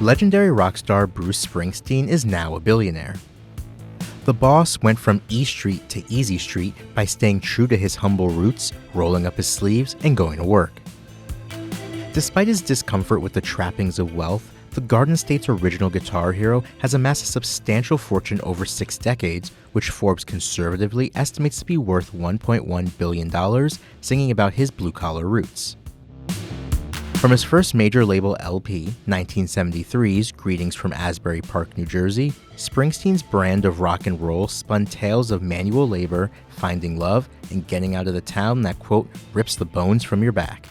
Legendary rock star Bruce Springsteen is now a billionaire. The boss went from E Street to Easy Street by staying true to his humble roots, rolling up his sleeves, and going to work. Despite his discomfort with the trappings of wealth, the Garden State's original guitar hero has amassed a substantial fortune over 6 decades, which Forbes conservatively estimates to be worth $1.1 billion, singing about his blue-collar roots. From his first major label LP, 1973's Greetings from Asbury Park, New Jersey, Springsteen's brand of rock and roll spun tales of manual labor, finding love, and getting out of the town that, quote, rips the bones from your back.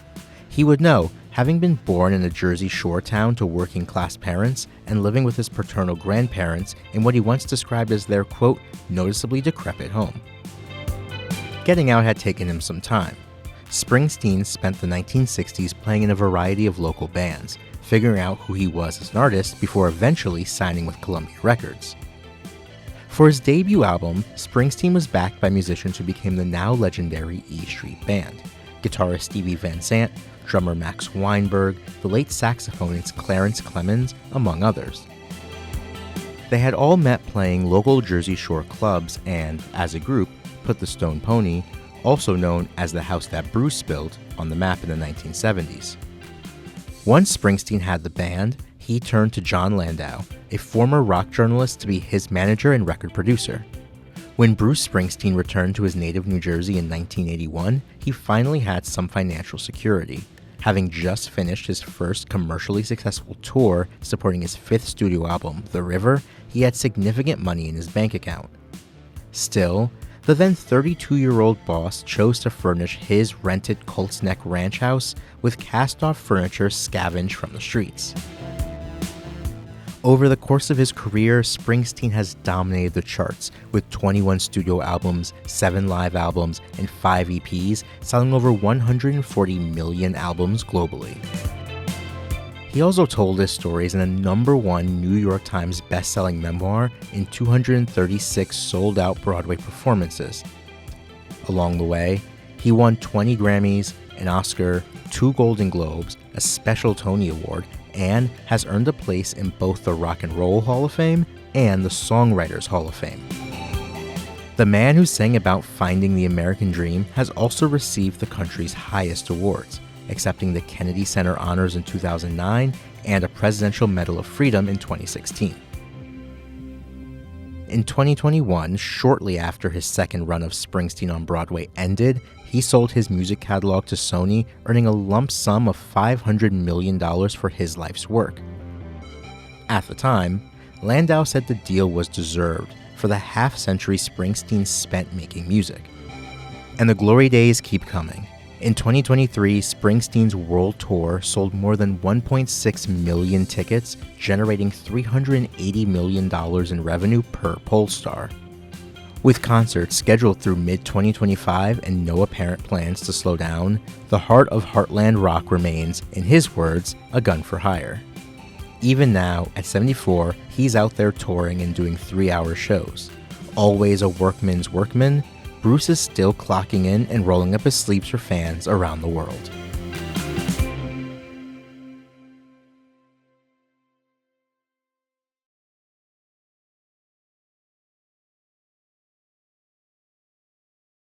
He would know, having been born in a Jersey Shore town to working-class parents and living with his paternal grandparents in what he once described as their, quote, noticeably decrepit home. Getting out had taken him some time. Springsteen spent the 1960s playing in a variety of local bands, figuring out who he was as an artist before eventually signing with Columbia Records. For his debut album, Springsteen was backed by musicians who became the now legendary E Street Band: guitarist Stevie Van Sant, drummer Max Weinberg, the late saxophonist Clarence Clemens, among others. They had all met playing local Jersey Shore clubs and, as a group, put the Stone Pony, also known as the house that Bruce built, on the map in the 1970s. Once Springsteen had the band, he turned to John Landau, a former rock journalist, to be his manager and record producer. When Bruce Springsteen returned to his native New Jersey in 1981, he finally had some financial security. Having just finished his first commercially successful tour supporting his 5th studio album, The River, he had significant money in his bank account. Still, the then 32-year-old boss chose to furnish his rented Colts Neck ranch house with cast-off furniture scavenged from the streets. Over the course of his career, Springsteen has dominated the charts with 21 studio albums, 7 live albums, and 5 EPs, selling over 140 million albums globally. He also told his stories in a #1 New York Times best-selling memoir in 236 sold-out Broadway performances. Along the way, he won 20 Grammys, an Oscar, 2 Golden Globes, a special Tony Award, and has earned a place in both the Rock and Roll Hall of Fame and the Songwriters Hall of Fame. The man who sang about finding the American dream has also received the country's highest awards, accepting the Kennedy Center Honors in 2009 and a Presidential Medal of Freedom in 2016. In 2021, shortly after his second run of Springsteen on Broadway ended, he sold his music catalog to Sony, earning a lump sum of $500 million for his life's work. At the time, Landau said the deal was deserved for the half-century Springsteen spent making music. And the glory days keep coming. In 2023, Springsteen's world tour sold more than 1.6 million tickets, generating $380 million in revenue per Pollstar. With concerts scheduled through mid-2025 and no apparent plans to slow down, the heart of Heartland rock remains, in his words, a gun for hire. Even now, at 74, he's out there touring and doing 3-hour shows. Always a workman's workman, Bruce is still clocking in and rolling up his sleeves for fans around the world.